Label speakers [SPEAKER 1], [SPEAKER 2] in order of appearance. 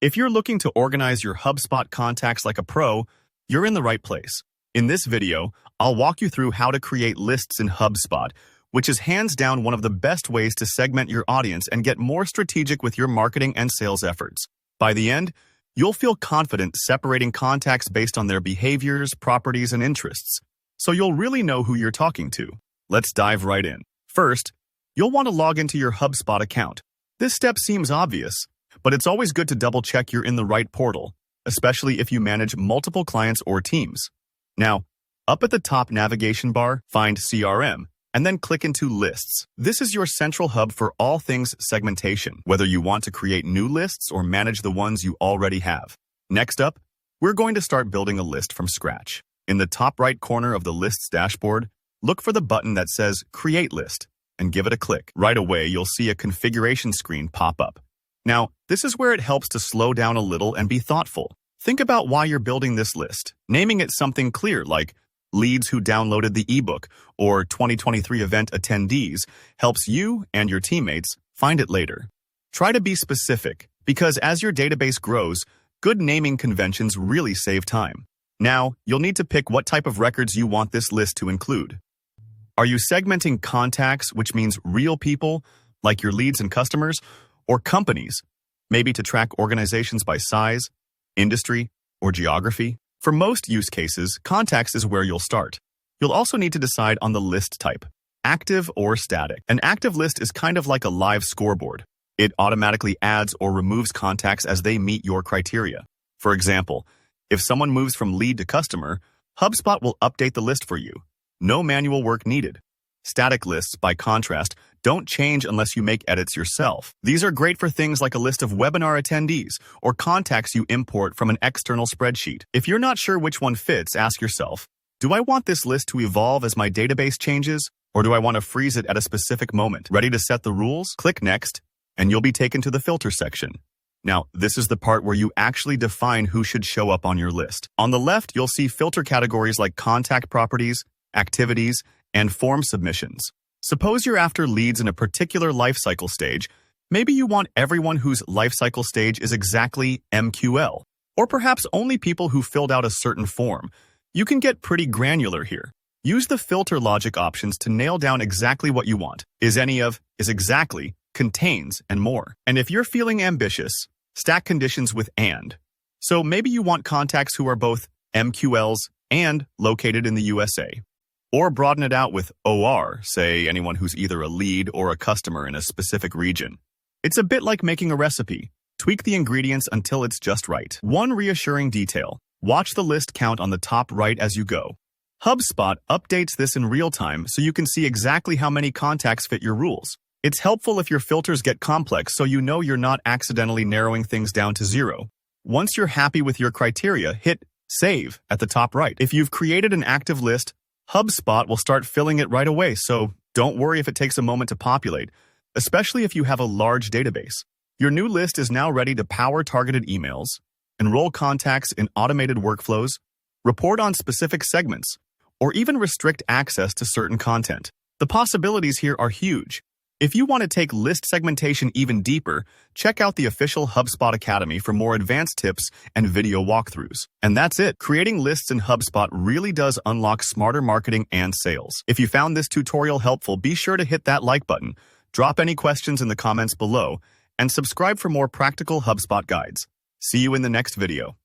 [SPEAKER 1] If you're looking to organize your HubSpot contacts like a pro, you're in the right place. In this video, I'll walk you through how to create lists in HubSpot, which is hands down one of the best ways to segment your audience and get more strategic with your marketing and sales efforts. By the end, you'll feel confident separating contacts based on their behaviors, properties, and interests, so you'll really know who you're talking to. Let's dive right in. First, you'll want to log into your HubSpot account. This step seems obvious, but it's always good to double-check you're in the right portal, especially if you manage multiple clients or teams. Now, up at the top navigation bar, find CRM, and then click into Lists. This is your central hub for all things segmentation, whether you want to create new lists or manage the ones you already have. Next up, we're going to start building a list from scratch. In the top right corner of the Lists dashboard, look for the button that says Create List and give it a click. Right away, you'll see a configuration screen pop up. Now, this is where it helps to slow down a little and be thoughtful. Think about why you're building this list, naming it something clear like leads who downloaded the ebook or 2023 event attendees helps you and your teammates find it later. Try to be specific, because as your database grows, good naming conventions really save time. Now, you'll need to pick what type of records you want this list to include. Are you segmenting contacts, which means real people, like your leads and customers, or companies, maybe to track organizations by size, industry, or geography? For most use cases, contacts is where you'll start. You'll also need to decide on the list type, active or static. An active list is kind of like a live scoreboard. It automatically adds or removes contacts as they meet your criteria. For example, if someone moves from lead to customer, HubSpot will update the list for you. No manual work needed. Static lists, by contrast, don't change unless you make edits yourself. These are great for things like a list of webinar attendees or contacts you import from an external spreadsheet. If you're not sure which one fits, ask yourself, do I want this list to evolve as my database changes, or do I want to freeze it at a specific moment? Ready to set the rules? Click Next, and you'll be taken to the filter section. Now, this is the part where you actually define who should show up on your list. On the left, you'll see filter categories like contact properties, activities, and form submissions. Suppose you're after leads in a particular lifecycle stage. Maybe you want everyone whose lifecycle stage is exactly MQL, or perhaps only people who filled out a certain form. You can get pretty granular here. Use the filter logic options to nail down exactly what you want. Is any of, is exactly, contains, and more. And if you're feeling ambitious, stack conditions with and. So maybe you want contacts who are both MQLs and located in the USA. Or broaden it out with OR, say anyone who's either a lead or a customer in a specific region. It's a bit like making a recipe. Tweak the ingredients until it's just right. One reassuring detail: watch the list count on the top right as you go. HubSpot updates this in real time so you can see exactly how many contacts fit your rules. It's helpful if your filters get complex so you know you're not accidentally narrowing things down to zero. Once you're happy with your criteria, hit Save at the top right. If you've created an active list, HubSpot will start filling it right away, so don't worry if it takes a moment to populate, especially if you have a large database. Your new list is now ready to power targeted emails, enroll contacts in automated workflows, report on specific segments, or even restrict access to certain content. The possibilities here are huge. If you want to take list segmentation even deeper, check out the official HubSpot Academy for more advanced tips and video walkthroughs. And that's it. Creating lists in HubSpot really does unlock smarter marketing and sales. If you found this tutorial helpful, be sure to hit that like button, drop any questions in the comments below, and subscribe for more practical HubSpot guides. See you in the next video.